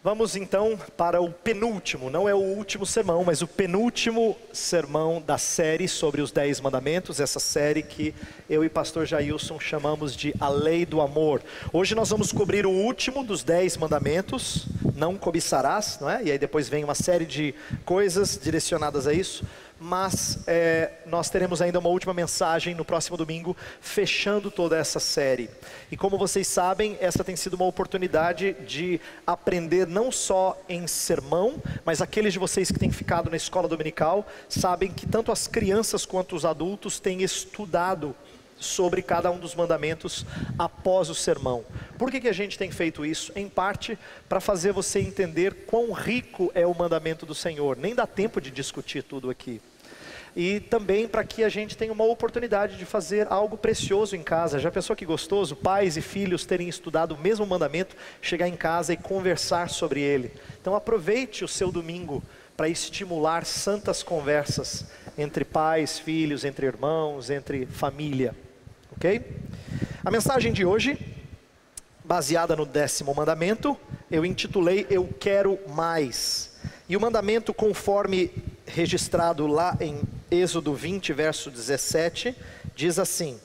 Vamos então para o penúltimo, não é o último sermão, mas o penúltimo sermão da série sobre os 10 mandamentos, essa série que eu e pastor Jailson chamamos de A Lei do Amor. Hoje nós vamos cobrir o último dos 10 mandamentos, não cobiçarás, não é? E aí depois vem uma série de coisas direcionadas a isso, mas nós teremos ainda uma última mensagem no próximo domingo, fechando toda essa série. E como vocês sabem, essa tem sido uma oportunidade de aprender não só em sermão, mas aqueles de vocês que têm ficado na escola dominical, sabem que tanto as crianças quanto os adultos têm estudado sobre cada um dos mandamentos após o sermão. Por que a gente tem feito isso? Em parte para fazer você entender quão rico é o mandamento do Senhor. Nem dá tempo de discutir tudo aqui. E também para que a gente tenha uma oportunidade de fazer algo precioso em casa. Já pensou que gostoso? Pais e filhos terem estudado o mesmo mandamento, chegar em casa e conversar sobre ele. Então aproveite o seu domingo para estimular santas conversas entre pais, filhos, entre irmãos, entre família. Ok? A mensagem de hoje, baseada no 10º mandamento, eu intitulei Eu Quero Mais. E o mandamento, conforme registrado lá em Êxodo 20, verso 17, diz assim: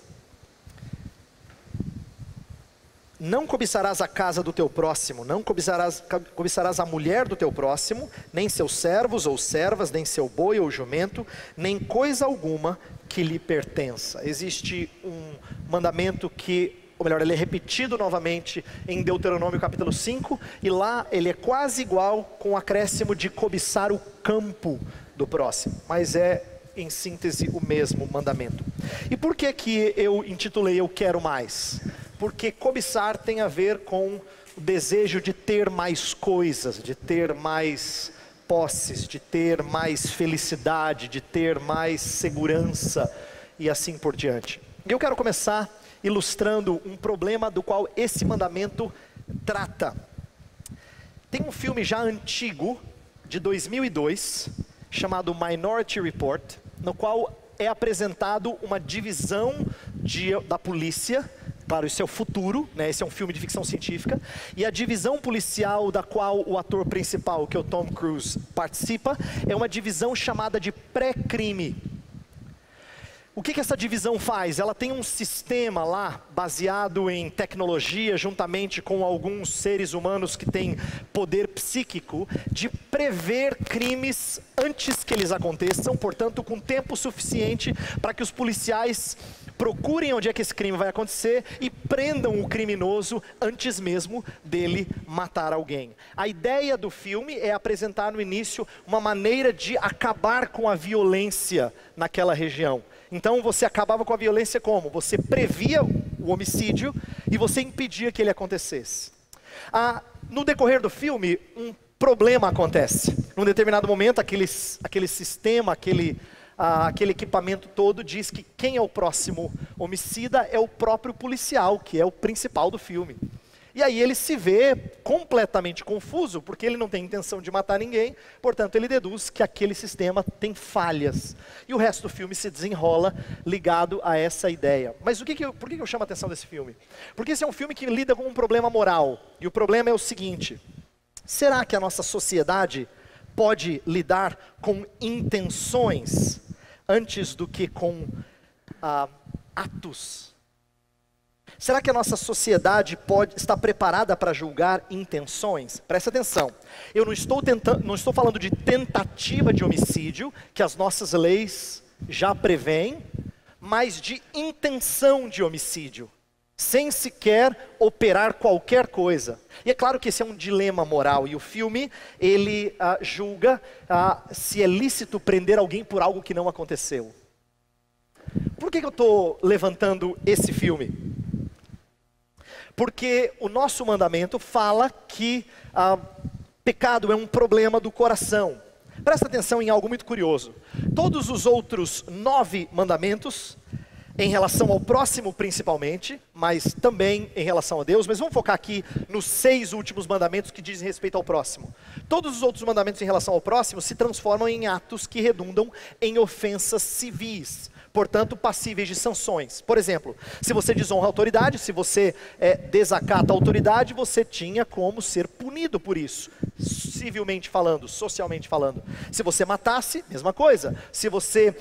Não cobiçarás a casa do teu próximo, não cobiçarás a mulher do teu próximo, nem seus servos ou servas, nem seu boi ou jumento, nem coisa alguma que lhe pertença. Existe um mandamento que, ou melhor, ele é repetido novamente em Deuteronômio capítulo 5, e lá ele é quase igual, com o acréscimo de cobiçar o campo do próximo, mas é em síntese o mesmo mandamento. E por que eu intitulei Eu Quero Mais? Porque cobiçar tem a ver com o desejo de ter mais coisas, de ter mais posses, de ter mais felicidade, de ter mais segurança e assim por diante. E eu quero começar ilustrando um problema do qual esse mandamento trata. Tem um filme já antigo, de 2002, chamado Minority Report, no qual é apresentado uma divisão da polícia. Claro, isso é o futuro, né? Esse é um filme de ficção científica. E a divisão policial da qual o ator principal, que é o Tom Cruise, participa, é uma divisão chamada de pré-crime. O que essa divisão faz? Ela tem um sistema lá, baseado em tecnologia, juntamente com alguns seres humanos que têm poder psíquico, de prever crimes antes que eles aconteçam, portanto, com tempo suficiente para que os policiais procurem onde é que esse crime vai acontecer e prendam o criminoso antes mesmo dele matar alguém. A ideia do filme é apresentar no início uma maneira de acabar com a violência naquela região. Então você acabava com a violência como? Você previa o homicídio e você impedia que ele acontecesse. No decorrer do filme, um problema acontece. Num determinado momento, aquele sistema, aquele equipamento todo diz que quem é o próximo homicida é o próprio policial, que é o principal do filme. E aí ele se vê completamente confuso, porque ele não tem intenção de matar ninguém, portanto ele deduz que aquele sistema tem falhas. E o resto do filme se desenrola ligado a essa ideia. Mas por que eu chamo a atenção desse filme? Porque esse é um filme que lida com um problema moral. E o problema é o seguinte: será que a nossa sociedade pode lidar com intenções antes do que com atos? Será que a nossa sociedade está preparada para julgar intenções? Presta atenção, eu não estou falando de tentativa de homicídio, que as nossas leis já prevêem, mas de intenção de homicídio, sem sequer operar qualquer coisa. E é claro que esse é um dilema moral, e o filme, ele julga se é lícito prender alguém por algo que não aconteceu. Por que eu estou levantando esse filme? Porque o nosso mandamento fala que pecado é um problema do coração. Presta atenção em algo muito curioso. Todos os outros 9 mandamentos, em relação ao próximo principalmente, mas também em relação a Deus, mas vamos focar aqui nos 6 últimos mandamentos que dizem respeito ao próximo. Todos os outros mandamentos em relação ao próximo se transformam em atos que redundam em ofensas civis. portanto passíveis de sanções. Por exemplo, se você desonra a autoridade, se você desacata a autoridade, você tinha como ser punido por isso, civilmente falando, socialmente falando. Se você matasse, mesma coisa. Se você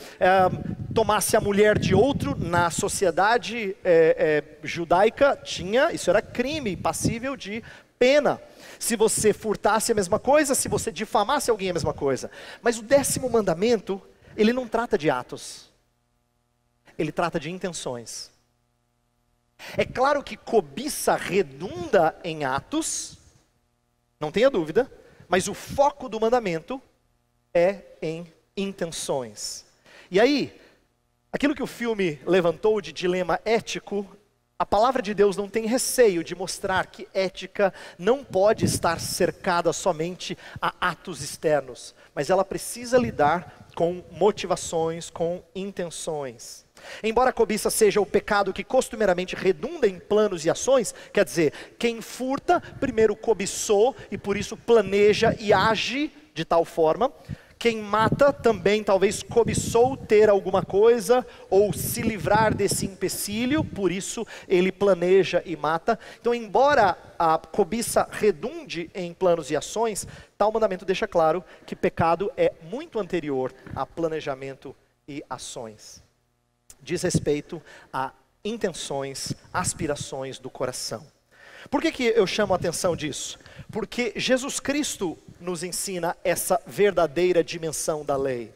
tomasse a mulher de outro, na sociedade judaica, isso era crime, passível de pena. Se você furtasse, a mesma coisa. Se você difamasse alguém, a mesma coisa. Mas o 10º mandamento, ele não trata de atos, ele trata de intenções. É claro que cobiça redunda em atos, não tenha dúvida, mas o foco do mandamento é em intenções. E aí, aquilo que o filme levantou de dilema ético, a palavra de Deus não tem receio de mostrar que ética não pode estar cercada somente a atos externos, mas ela precisa lidar com motivações, com intenções. Embora a cobiça seja o pecado que costumeiramente redunda em planos e ações, quer dizer, quem furta primeiro cobiçou e por isso planeja e age de tal forma. Quem mata também talvez cobiçou ter alguma coisa ou se livrar desse empecilho, por isso ele planeja e mata. Então, embora a cobiça redunde em planos e ações, tal mandamento deixa claro que pecado é muito anterior a planejamento e ações. Diz respeito a intenções, aspirações do coração. Por que eu chamo a atenção disso? Porque Jesus Cristo nos ensina essa verdadeira dimensão da lei.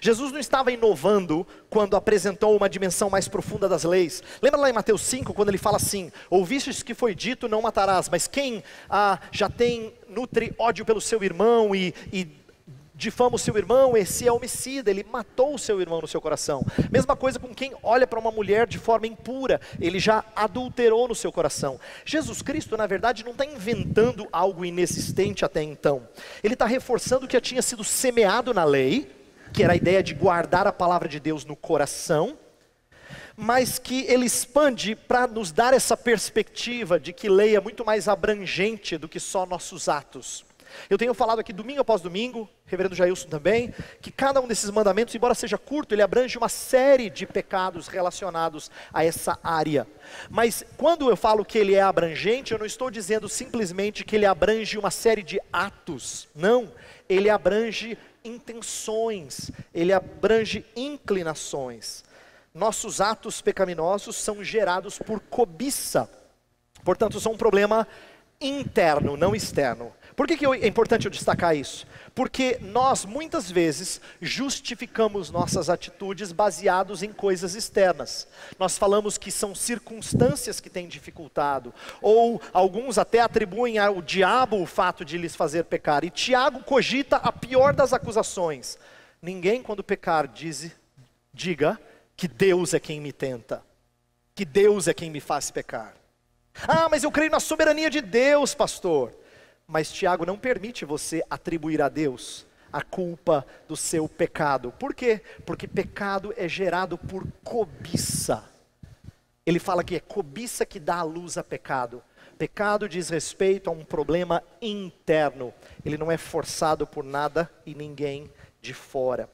Jesus não estava inovando quando apresentou uma dimensão mais profunda das leis. Lembra lá em Mateus 5, quando ele fala assim: ouvistes que foi dito, não matarás, mas quem nutre ódio pelo seu irmão e difama o seu irmão, esse é homicida, ele matou o seu irmão no seu coração. Mesma coisa com quem olha para uma mulher de forma impura, ele já adulterou no seu coração. Jesus Cristo, na verdade, não está inventando algo inexistente até então. Ele está reforçando o que já tinha sido semeado na lei, que era a ideia de guardar a palavra de Deus no coração, mas que ele expande para nos dar essa perspectiva de que lei é muito mais abrangente do que só nossos atos. Eu tenho falado aqui domingo após domingo, reverendo Jailson também, que cada um desses mandamentos, embora seja curto, ele abrange uma série de pecados relacionados a essa área. Mas quando eu falo que ele é abrangente, eu não estou dizendo simplesmente que ele abrange uma série de atos. Não, ele abrange intenções, ele abrange inclinações. Nossos atos pecaminosos são gerados por cobiça, portanto são um problema interno, não externo. Por que é importante eu destacar isso? Porque nós muitas vezes justificamos nossas atitudes baseados em coisas externas. Nós falamos que são circunstâncias que têm dificultado, ou alguns até atribuem ao diabo o fato de lhes fazer pecar. E Tiago cogita a pior das acusações: ninguém quando pecar diga que Deus é quem me tenta, que Deus é quem me faz pecar. Ah, mas eu creio na soberania de Deus, pastor. Mas Tiago não permite você atribuir a Deus a culpa do seu pecado. Por quê? Porque pecado é gerado por cobiça. Ele fala que é cobiça que dá a luz a pecado. Pecado diz respeito a um problema interno. Ele não é forçado por nada e ninguém de fora.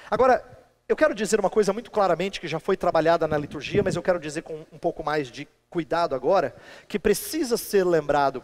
Agora, eu quero dizer uma coisa muito claramente, que já foi trabalhada na liturgia, mas eu quero dizer com um pouco mais de cuidado agora, que precisa ser lembrado.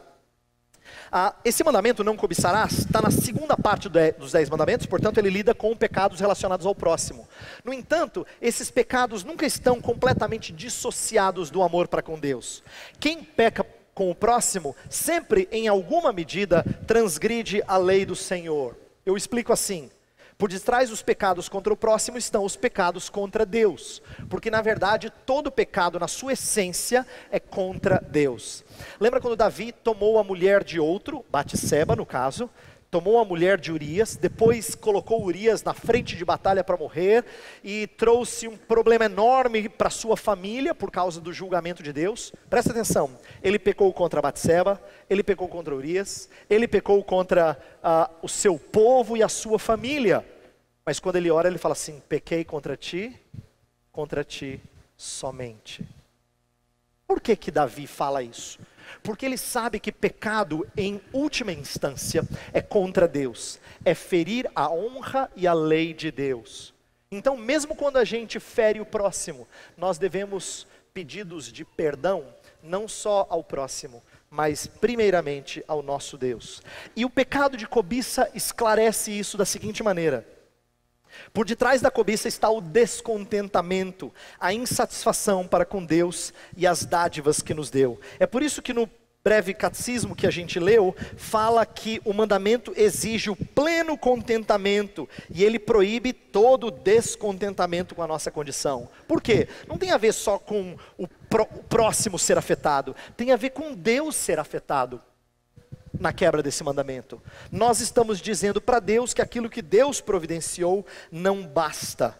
Esse mandamento, não cobiçarás, está na segunda parte dos 10 mandamentos, portanto ele lida com pecados relacionados ao próximo. No entanto, esses pecados nunca estão completamente dissociados do amor para com Deus. Quem peca com o próximo, sempre em alguma medida transgride a lei do Senhor. Eu explico assim: por detrás dos pecados contra o próximo estão os pecados contra Deus, porque na verdade todo pecado na sua essência é contra Deus. Lembra quando Davi tomou a mulher de outro, Batseba no caso, tomou a mulher de Urias, depois colocou Urias na frente de batalha para morrer, e trouxe um problema enorme para sua família, por causa do julgamento de Deus. Presta atenção, ele pecou contra Batseba, ele pecou contra Urias, ele pecou contra o seu povo e a sua família. Mas quando ele ora, ele fala assim: pequei contra ti somente. Por que Davi fala isso? Porque ele sabe que pecado, em última instância, é contra Deus, é ferir a honra e a lei de Deus. Então, mesmo quando a gente fere o próximo, nós devemos pedidos de perdão, não só ao próximo, mas primeiramente ao nosso Deus. E o pecado de cobiça esclarece isso da seguinte maneira: por detrás da cobiça está o descontentamento, a insatisfação para com Deus e as dádivas que nos deu. É por isso que no breve catecismo que a gente leu, fala que o mandamento exige o pleno contentamento e ele proíbe todo descontentamento com a nossa condição. Por quê? Não tem a ver só com o próximo ser afetado, tem a ver com Deus ser afetado na quebra desse mandamento. Nós estamos dizendo para Deus que aquilo que Deus providenciou não basta.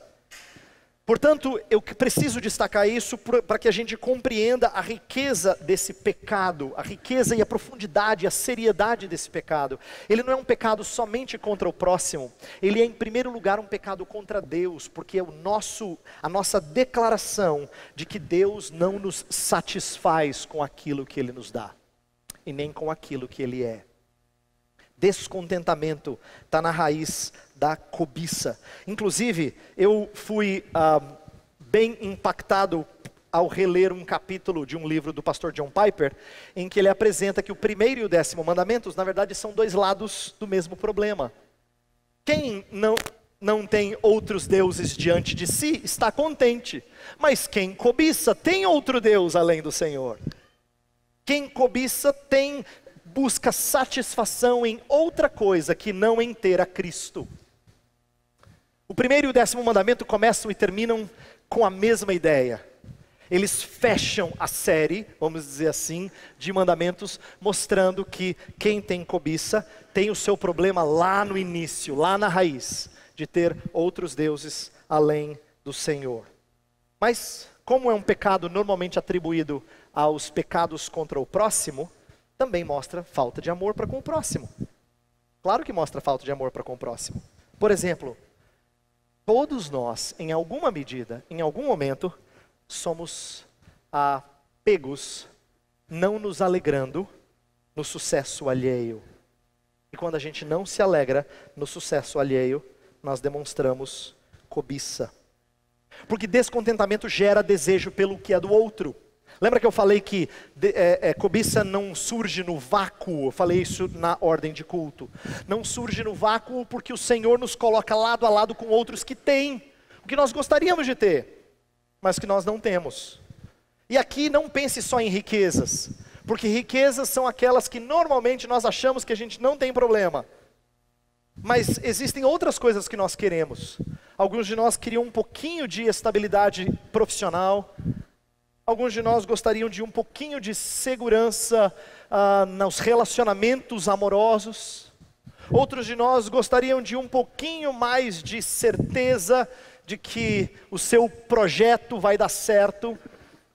Portanto, eu preciso destacar isso para que a gente compreenda a riqueza desse pecado, a riqueza e a profundidade, a seriedade desse pecado. Ele não é um pecado somente contra o próximo, ele é em primeiro lugar um pecado contra Deus, porque é a nossa declaração de que Deus não nos satisfaz com aquilo que Ele nos dá, e nem com aquilo que Ele é. Descontentamento está na raiz da cobiça. Inclusive, eu fui bem impactado ao reler um capítulo de um livro do pastor John Piper, em que ele apresenta que o primeiro e o 10º mandamentos, na verdade, são dois lados do mesmo problema. Quem não tem outros deuses diante de si, está contente. Mas quem cobiça, tem outro Deus além do Senhor. Quem cobiça busca satisfação em outra coisa que não em ter a Cristo. O primeiro e o 10º mandamento começam e terminam com a mesma ideia. Eles fecham a série, vamos dizer assim, de mandamentos, mostrando que quem tem cobiça tem o seu problema lá no início, lá na raiz, de ter outros deuses além do Senhor. Mas, como é um pecado normalmente atribuído aos pecados contra o próximo, também mostra falta de amor para com o próximo. Claro que mostra falta de amor para com o próximo. Por exemplo, todos nós, em alguma medida, em algum momento, somos pegos não nos alegrando no sucesso alheio. E quando a gente não se alegra no sucesso alheio, nós demonstramos cobiça. Porque descontentamento gera desejo pelo que é do outro. Lembra que eu falei que cobiça não surge no vácuo? Eu falei isso na ordem de culto. Não surge no vácuo porque o Senhor nos coloca lado a lado com outros que têm o que nós gostaríamos de ter, mas que nós não temos. E aqui não pense só em riquezas, porque riquezas são aquelas que normalmente nós achamos que a gente não tem problema. Mas existem outras coisas que nós queremos. Alguns de nós queriam um pouquinho de estabilidade profissional. Alguns de nós gostariam de um pouquinho de segurança nos relacionamentos amorosos. Outros de nós gostariam de um pouquinho mais de certeza de que o seu projeto vai dar certo,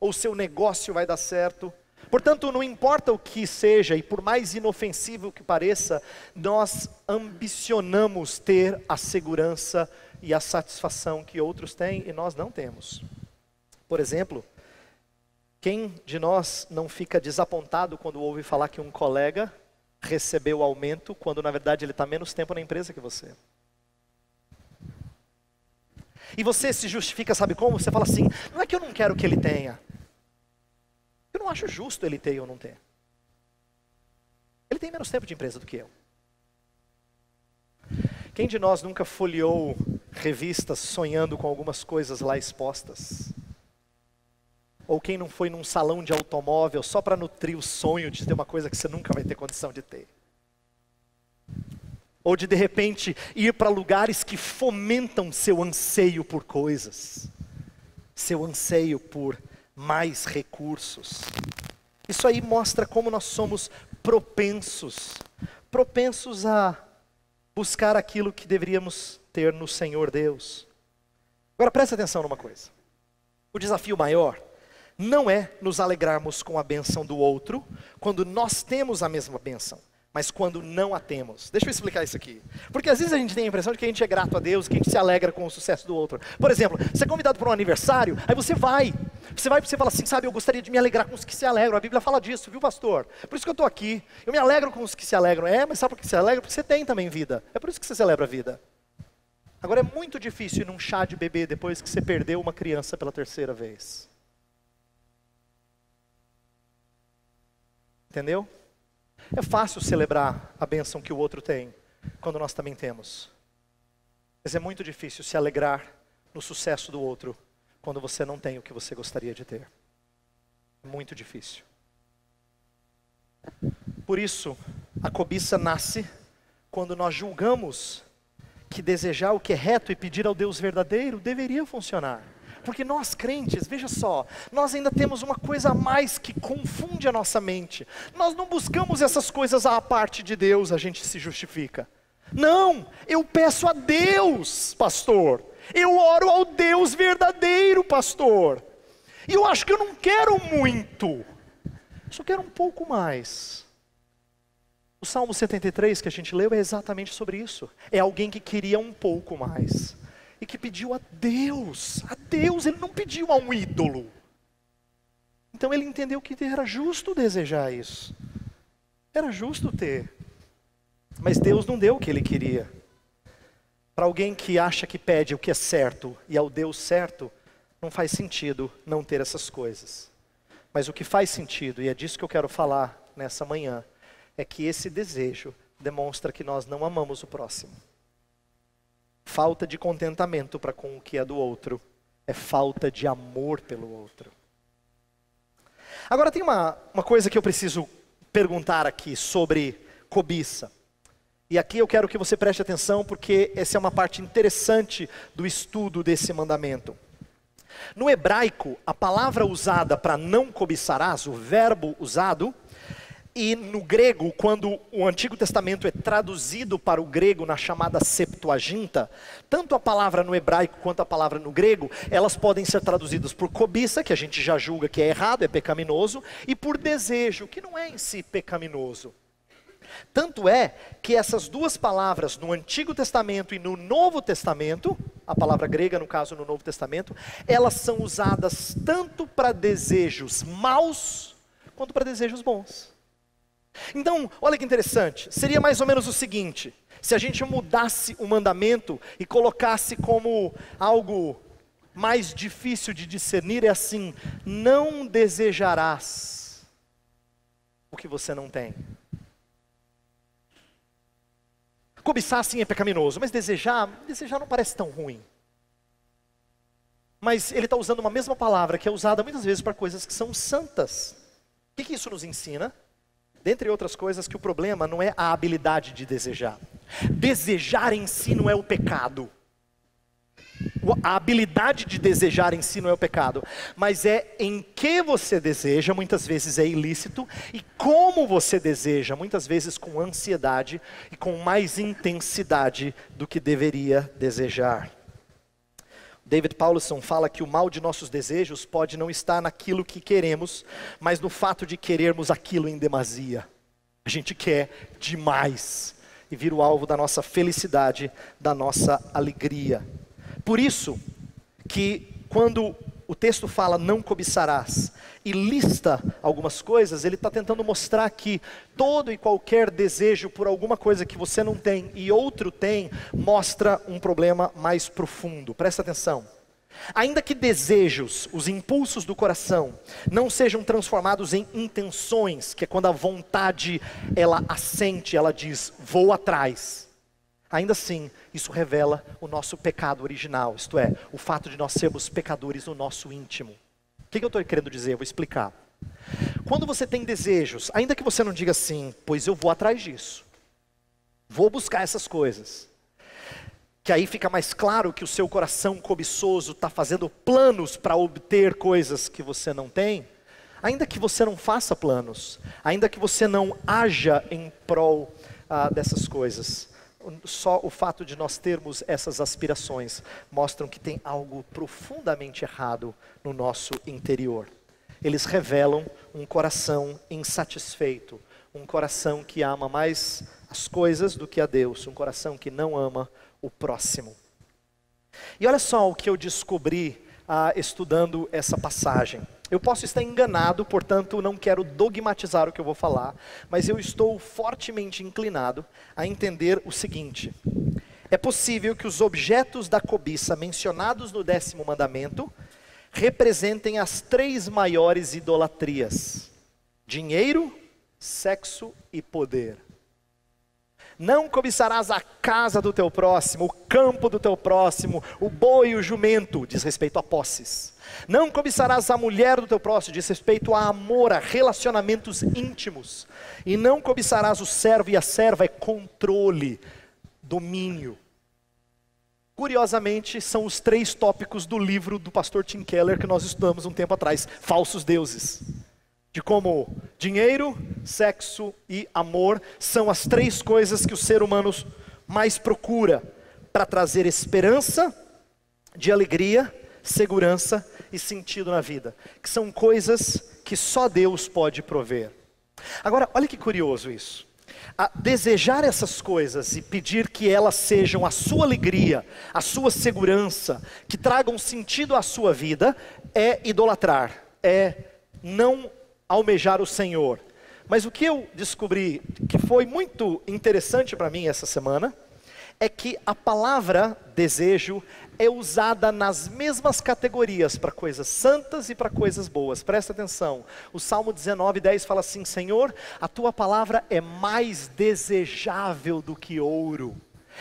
ou o seu negócio vai dar certo. Portanto, não importa o que seja, e por mais inofensivo que pareça, nós ambicionamos ter a segurança e a satisfação que outros têm e nós não temos. Por exemplo, quem de nós não fica desapontado quando ouve falar que um colega recebeu aumento, quando na verdade ele está menos tempo na empresa que você? E você se justifica, sabe como? Você fala assim, não é que eu não quero que ele tenha. Eu não acho justo ele ter ou não ter. Ele tem menos tempo de empresa do que eu. Quem de nós nunca folheou revistas sonhando com algumas coisas lá expostas? Ou quem não foi num salão de automóvel só para nutrir o sonho de ter uma coisa que você nunca vai ter condição de ter? Ou de repente ir para lugares que fomentam seu anseio por coisas, seu anseio por mais recursos. Isso aí mostra como nós somos propensos a buscar aquilo que deveríamos ter no Senhor Deus. Agora preste atenção numa coisa. O desafio maior não é nos alegrarmos com a bênção do outro, quando nós temos a mesma bênção, mas quando não a temos. Deixa eu explicar isso aqui. Porque às vezes a gente tem a impressão de que a gente é grato a Deus, que a gente se alegra com o sucesso do outro. Por exemplo, você é convidado para um aniversário, aí você vai e você fala assim, sabe, eu gostaria de me alegrar com os que se alegram. A Bíblia fala disso, viu, pastor? Por isso que eu estou aqui. Eu me alegro com os que se alegram. Mas sabe por que você se alegra? Porque você tem também vida. É por isso que você celebra a vida. Agora é muito difícil ir num chá de bebê depois que você perdeu uma criança pela terceira vez. Entendeu? É fácil celebrar a bênção que o outro tem, quando nós também temos. Mas é muito difícil se alegrar no sucesso do outro, quando você não tem o que você gostaria de ter. É muito difícil. Por isso, a cobiça nasce quando nós julgamos que desejar o que é reto e pedir ao Deus verdadeiro deveria funcionar. Porque nós crentes, veja só, nós ainda temos uma coisa a mais que confunde a nossa mente. Nós não buscamos essas coisas à parte de Deus, a gente se justifica. Não, eu peço a Deus, pastor. Eu oro ao Deus verdadeiro, pastor. E eu acho que eu não quero muito, eu só quero um pouco mais. O Salmo 73 que a gente leu é exatamente sobre isso. É alguém que queria um pouco mais. E que pediu a Deus, ele não pediu a um ídolo. Então ele entendeu que era justo desejar isso. Era justo ter. Mas Deus não deu o que ele queria. Para alguém que acha que pede o que é certo e ao Deus certo, não faz sentido não ter essas coisas. Mas o que faz sentido, e é disso que eu quero falar nessa manhã, é que esse desejo demonstra que nós não amamos o próximo. Falta de contentamento para com o que é do outro é falta de amor pelo outro. Agora tem uma coisa que eu preciso perguntar aqui sobre cobiça. E aqui eu quero que você preste atenção, porque essa é uma parte interessante do estudo desse mandamento. No hebraico, a palavra usada para não cobiçarás, o verbo usado, e no grego, quando o Antigo Testamento é traduzido para o grego na chamada Septuaginta, tanto a palavra no hebraico quanto a palavra no grego, elas podem ser traduzidas por cobiça, que a gente já julga que é errado, é pecaminoso, e por desejo, que não é em si pecaminoso. Tanto é que essas duas palavras no Antigo Testamento e no Novo Testamento, a palavra grega no caso no Novo Testamento, elas são usadas tanto para desejos maus, quanto para desejos bons. Então, olha que interessante, seria mais ou menos o seguinte: se a gente mudasse o mandamento e colocasse como algo mais difícil de discernir, é assim: não desejarás o que você não tem. Cobiçar sim é pecaminoso, mas desejar não parece tão ruim. Mas ele está usando uma mesma palavra que é usada muitas vezes para coisas que são santas. O que isso nos ensina? Dentre outras coisas, que o problema não é a habilidade de desejar. Desejar em si não é o pecado. A habilidade de desejar em si não é o pecado. Mas é em que você deseja, muitas vezes é ilícito. E como você deseja, muitas vezes com ansiedade e com mais intensidade do que deveria desejar. David Powlison fala que o mal de nossos desejos pode não estar naquilo que queremos, mas no fato de querermos aquilo em demasia. A gente quer demais e vira o alvo da nossa felicidade, da nossa alegria. Por isso que quando o texto fala não cobiçarás e lista algumas coisas, ele está tentando mostrar que todo e qualquer desejo por alguma coisa que você não tem e outro tem, mostra um problema mais profundo. Presta atenção. Ainda que desejos, os impulsos do coração, não sejam transformados em intenções, que é quando a vontade ela assente, ela diz, vou atrás. Ainda assim, isso revela o nosso pecado original, isto é, o fato de nós sermos pecadores no nosso íntimo. O que eu estou querendo dizer? Eu vou explicar. Quando você tem desejos, ainda que você não diga assim, pois eu vou atrás disso, vou buscar essas coisas, que aí fica mais claro que o seu coração cobiçoso está fazendo planos para obter coisas que você não tem, ainda que você não faça planos, ainda que você não haja em prol dessas coisas, só o fato de nós termos essas aspirações mostram que tem algo profundamente errado no nosso interior. Eles revelam um coração insatisfeito, um coração que ama mais as coisas do que a Deus, um coração que não ama o próximo. E olha só o que eu descobri estudando essa passagem. Eu posso estar enganado, portanto não quero dogmatizar o que eu vou falar, mas eu estou fortemente inclinado a entender o seguinte: é possível que os objetos da cobiça mencionados no 10º mandamento representem as 3 maiores idolatrias: dinheiro, sexo e poder. Não cobiçarás a casa do teu próximo, o campo do teu próximo, o boi e o jumento, diz respeito a posses. Não cobiçarás a mulher do teu próximo, diz respeito a amor, a relacionamentos íntimos. E não cobiçarás o servo e a serva, é controle, domínio. Curiosamente, são os 3 tópicos do livro do pastor Tim Keller que nós estudamos um tempo atrás, Falsos Deuses. De como dinheiro, sexo e amor são as 3 coisas que o ser humano mais procura para trazer esperança, de alegria, segurança e sentido na vida. Que são coisas que só Deus pode prover. Agora, olha que curioso isso. A desejar essas coisas e pedir que elas sejam a sua alegria, a sua segurança, que tragam sentido à sua vida, é idolatrar, é não almejar o Senhor. Mas o que eu descobri que foi muito interessante para mim essa semana, é que a palavra desejo é usada nas mesmas categorias para coisas santas e para coisas boas. Presta atenção, o Salmo 19:10 fala assim: Senhor, a tua palavra é mais desejável do que ouro.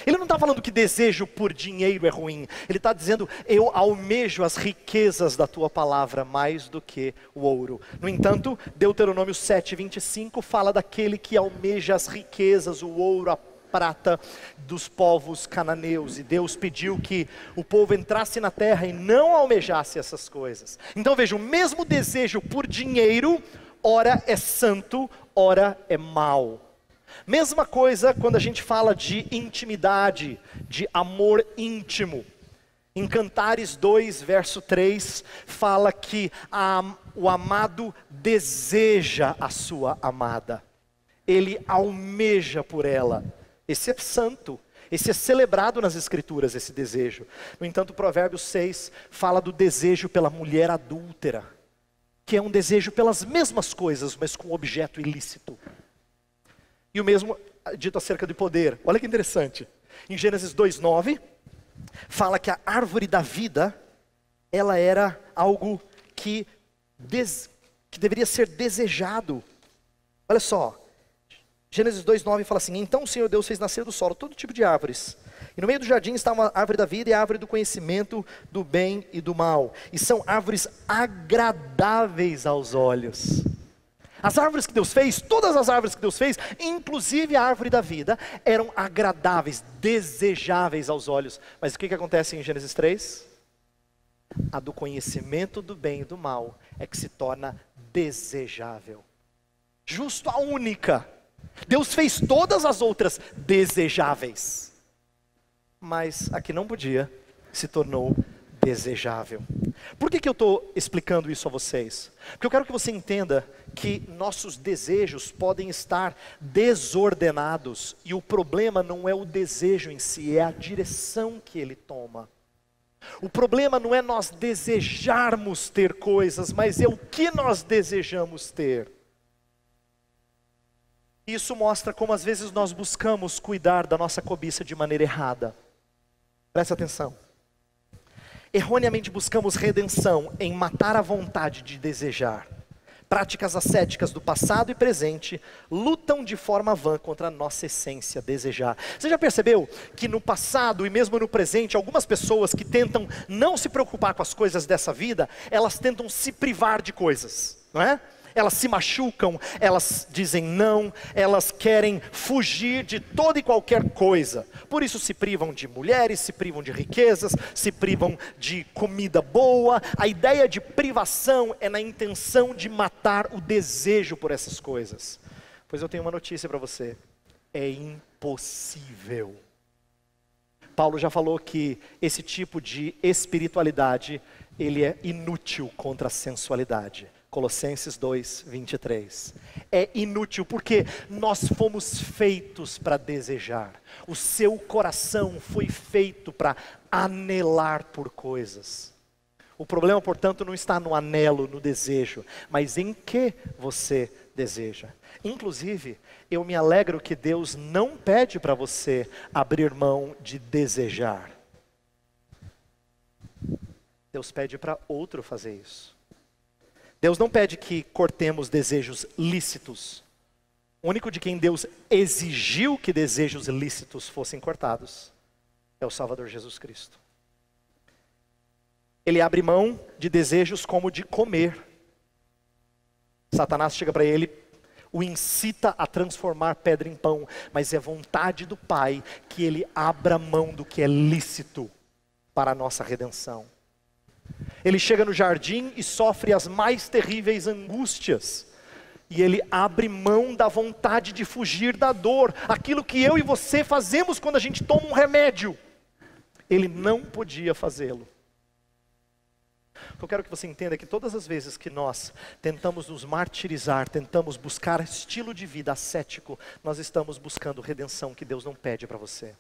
Ele não está falando que desejo por dinheiro é ruim. Ele está dizendo, eu almejo as riquezas da tua palavra mais do que o ouro. No entanto, Deuteronômio 7:25 fala daquele que almeja as riquezas, o ouro, a prata dos povos cananeus. E Deus pediu que o povo entrasse na terra e não almejasse essas coisas. Então veja, o mesmo desejo por dinheiro, ora é santo, ora é mau. Mesma coisa quando a gente fala de intimidade, de amor íntimo. Em Cantares 2, verso 3, fala que o amado deseja a sua amada. Ele almeja por ela. Esse é santo. Esse é celebrado nas Escrituras, esse desejo. No entanto, Provérbios 6 fala do desejo pela mulher adúltera, que é um desejo pelas mesmas coisas, mas com objeto ilícito. E o mesmo dito acerca de poder. Olha que interessante. Em Gênesis 2:9, fala que a árvore da vida, ela era algo que deveria ser desejado. Olha só, Gênesis 2:9 fala assim: então o Senhor Deus fez nascer do solo todo tipo de árvores. E no meio do jardim estava a árvore da vida e a árvore do conhecimento do bem e do mal. E são árvores agradáveis aos olhos. As árvores que Deus fez, todas as árvores que Deus fez, inclusive a árvore da vida, eram agradáveis, desejáveis aos olhos. Mas o que acontece em Gênesis 3? A do conhecimento do bem e do mal é que se torna desejável. Justo a única. Deus fez todas as outras desejáveis. Mas a que não podia, se tornou desejável. Por que eu estou explicando isso a vocês? Porque eu quero que você entenda que nossos desejos podem estar desordenados. E o problema não é o desejo em si, é a direção que ele toma. O problema não é nós desejarmos ter coisas, mas é o que nós desejamos ter. Isso mostra como às vezes nós buscamos cuidar da nossa cobiça de maneira errada. Presta atenção. Erroneamente buscamos redenção em matar a vontade de desejar. Práticas ascéticas do passado e presente lutam de forma vã contra a nossa essência, desejar. Você já percebeu que no passado e mesmo no presente, algumas pessoas que tentam não se preocupar com as coisas dessa vida, elas tentam se privar de coisas, não é? Elas se machucam, elas dizem não, elas querem fugir de toda e qualquer coisa. Por isso se privam de mulheres, se privam de riquezas, se privam de comida boa. A ideia de privação é na intenção de matar o desejo por essas coisas. Pois eu tenho uma notícia para você: é impossível. Paulo já falou que esse tipo de espiritualidade, ele é inútil contra a sensualidade. Colossenses 2:23. É inútil porque nós fomos feitos para desejar. O seu coração foi feito para anelar por coisas. O problema, portanto, não está no anelo, no desejo, mas em que você deseja. Inclusive, eu me alegro que Deus não pede para você abrir mão de desejar. Deus pede para outro fazer isso. Deus não pede que cortemos desejos lícitos. O único de quem Deus exigiu que desejos lícitos fossem cortados é o Salvador Jesus Cristo. Ele abre mão de desejos como de comer. Satanás chega para ele, o incita a transformar pedra em pão, mas é vontade do Pai que ele abra mão do que é lícito para a nossa redenção. Ele chega no jardim e sofre as mais terríveis angústias, e ele abre mão da vontade de fugir da dor, aquilo que eu e você fazemos quando a gente toma um remédio. Ele não podia fazê-lo. Eu quero que você entenda que todas as vezes que nós tentamos nos martirizar, tentamos buscar estilo de vida ascético, nós estamos buscando redenção que Deus não pede para você.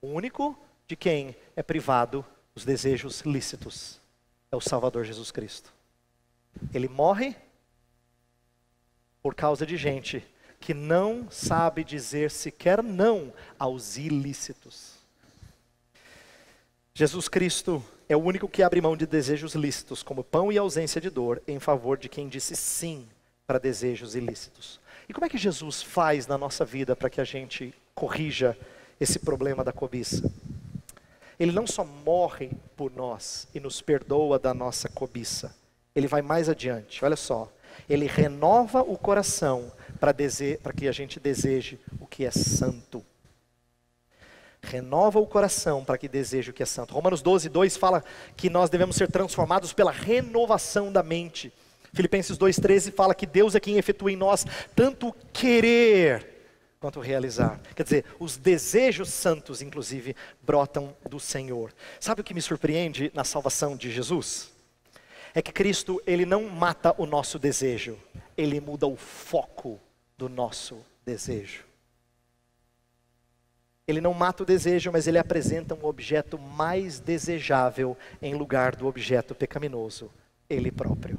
O único de quem é privado dos desejos lícitos é o Salvador Jesus Cristo. Ele morre por causa de gente que não sabe dizer sequer não aos ilícitos. Jesus Cristo é o único que abre mão de desejos lícitos, como pão e ausência de dor, em favor de quem disse sim para desejos ilícitos. E como é que Jesus faz na nossa vida para que a gente corrija esse problema da cobiça? Ele não só morre por nós e nos perdoa da nossa cobiça, ele vai mais adiante, olha só. Ele renova o coração para que a gente deseje o que é santo. Renova o coração para que deseje o que é santo. Romanos 12:2 fala que nós devemos ser transformados pela renovação da mente. Filipenses 2:13 fala que Deus é quem efetua em nós tanto querer quanto realizar. Quer dizer, os desejos santos, inclusive, brotam do Senhor. Sabe o que me surpreende na salvação de Jesus? É que Cristo, ele não mata o nosso desejo, ele muda o foco do nosso desejo. Ele não mata o desejo, mas ele apresenta um objeto mais desejável em lugar do objeto pecaminoso, ele próprio.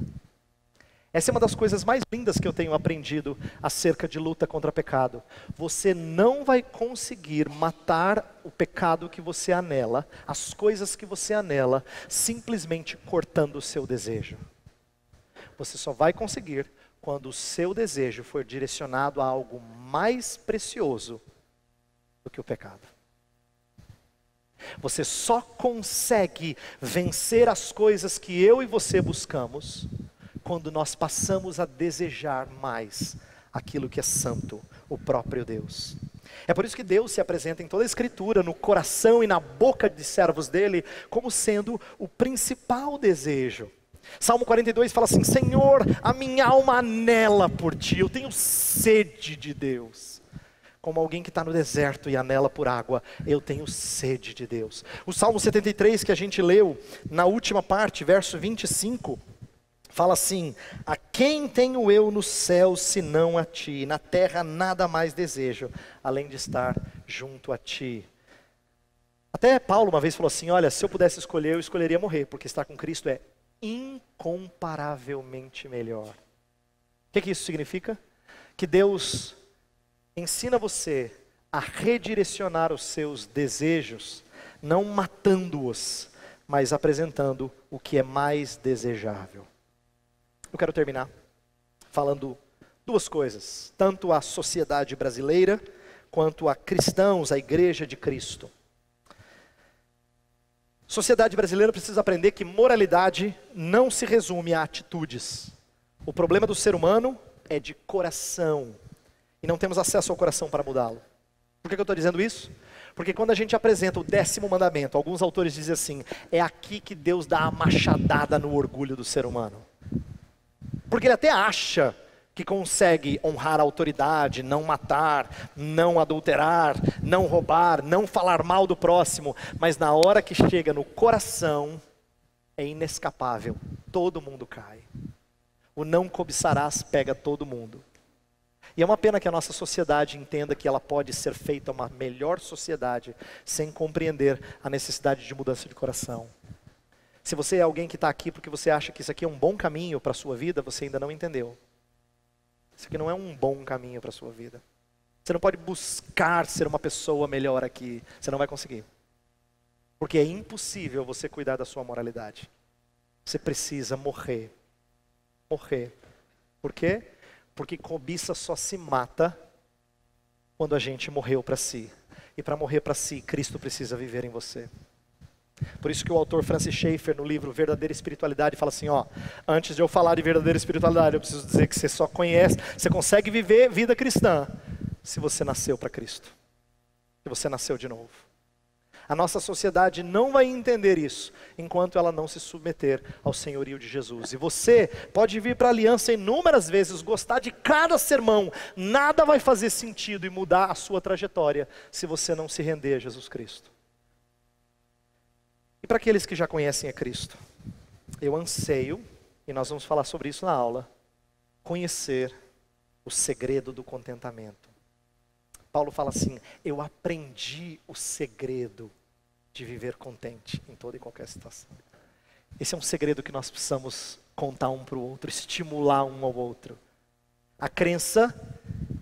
Essa é uma das coisas mais lindas que eu tenho aprendido acerca de luta contra pecado. Você não vai conseguir matar o pecado que você anela, as coisas que você anela, simplesmente cortando o seu desejo. Você só vai conseguir quando o seu desejo for direcionado a algo mais precioso do que o pecado. Você só consegue vencer as coisas que eu e você buscamos quando nós passamos a desejar mais aquilo que é santo, o próprio Deus. É por isso que Deus se apresenta em toda a Escritura, no coração e na boca de servos dele, como sendo o principal desejo. Salmo 42 fala assim: Senhor, a minha alma anela por ti, eu tenho sede de Deus. Como alguém que está no deserto e anela por água, eu tenho sede de Deus. O Salmo 73 que a gente leu, na última parte, verso 25, fala assim: a quem tenho eu no céu senão a ti, na terra nada mais desejo, além de estar junto a ti. Até Paulo uma vez falou assim: olha, se eu pudesse escolher, eu escolheria morrer, porque estar com Cristo é incomparavelmente melhor. O que isso significa? Que Deus ensina você a redirecionar os seus desejos, não matando-os, mas apresentando o que é mais desejável. Eu quero terminar falando duas coisas, tanto a sociedade brasileira, quanto a cristãos, a igreja de Cristo. Sociedade brasileira precisa aprender que moralidade não se resume a atitudes. O problema do ser humano é de coração, e não temos acesso ao coração para mudá-lo. Por que eu estou dizendo isso? Porque quando a gente apresenta o 10º mandamento, alguns autores dizem assim: é aqui que Deus dá a machadada no orgulho do ser humano. Porque ele até acha que consegue honrar a autoridade, não matar, não adulterar, não roubar, não falar mal do próximo, mas na hora que chega no coração, é inescapável, todo mundo cai. O não cobiçarás pega todo mundo. E é uma pena que a nossa sociedade entenda que ela pode ser feita uma melhor sociedade sem compreender a necessidade de mudança de coração. Se você é alguém que está aqui porque você acha que isso aqui é um bom caminho para a sua vida, você ainda não entendeu. Isso aqui não é um bom caminho para a sua vida. Você não pode buscar ser uma pessoa melhor aqui. Você não vai conseguir. Porque é impossível você cuidar da sua moralidade. Você precisa morrer. Morrer. Por quê? Porque cobiça só se mata quando a gente morreu para si. E para morrer para si, Cristo precisa viver em você. Por isso que o autor Francis Schaeffer, no livro Verdadeira Espiritualidade, fala assim, antes de eu falar de verdadeira espiritualidade, eu preciso dizer que você só conhece, você consegue viver vida cristã se você nasceu para Cristo. Se você nasceu de novo. A nossa sociedade não vai entender isso enquanto ela não se submeter ao senhorio de Jesus. E você pode vir para a aliança inúmeras vezes, gostar de cada sermão, nada vai fazer sentido e mudar a sua trajetória se você não se render a Jesus Cristo. E para aqueles que já conhecem a Cristo, eu anseio, e nós vamos falar sobre isso na aula, conhecer o segredo do contentamento. Paulo fala assim, eu aprendi o segredo de viver contente em toda e qualquer situação. Esse é um segredo que nós precisamos contar um para o outro, estimular um ao outro. A crença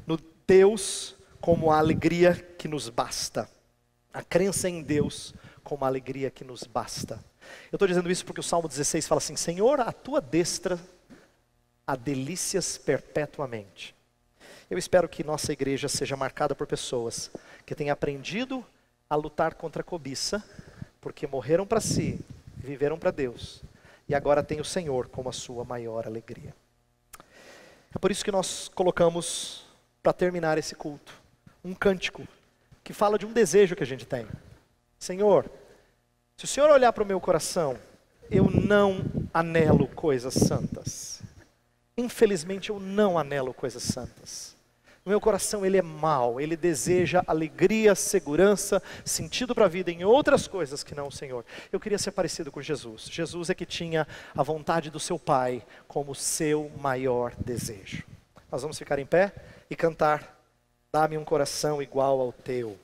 no Deus como a alegria que nos basta. A crença em Deus como a alegria que nos basta. Eu estou dizendo isso porque o Salmo 16 fala assim, Senhor, a tua destra há delícias perpetuamente. Eu espero que nossa igreja seja marcada por pessoas que têm aprendido a lutar contra a cobiça, porque morreram para si, viveram para Deus, e agora tem o Senhor como a sua maior alegria. É por isso que nós colocamos, para terminar esse culto, um cântico que fala de um desejo que a gente tem. Senhor, se o Senhor olhar para o meu coração, eu não anelo coisas santas. Infelizmente eu não anelo coisas santas. O meu coração ele é mau, ele deseja alegria, segurança, sentido para a vida em outras coisas que não o Senhor. Eu queria ser parecido com Jesus. Jesus é que tinha a vontade do seu Pai como seu maior desejo. Nós vamos ficar em pé e cantar, dá-me um coração igual ao teu.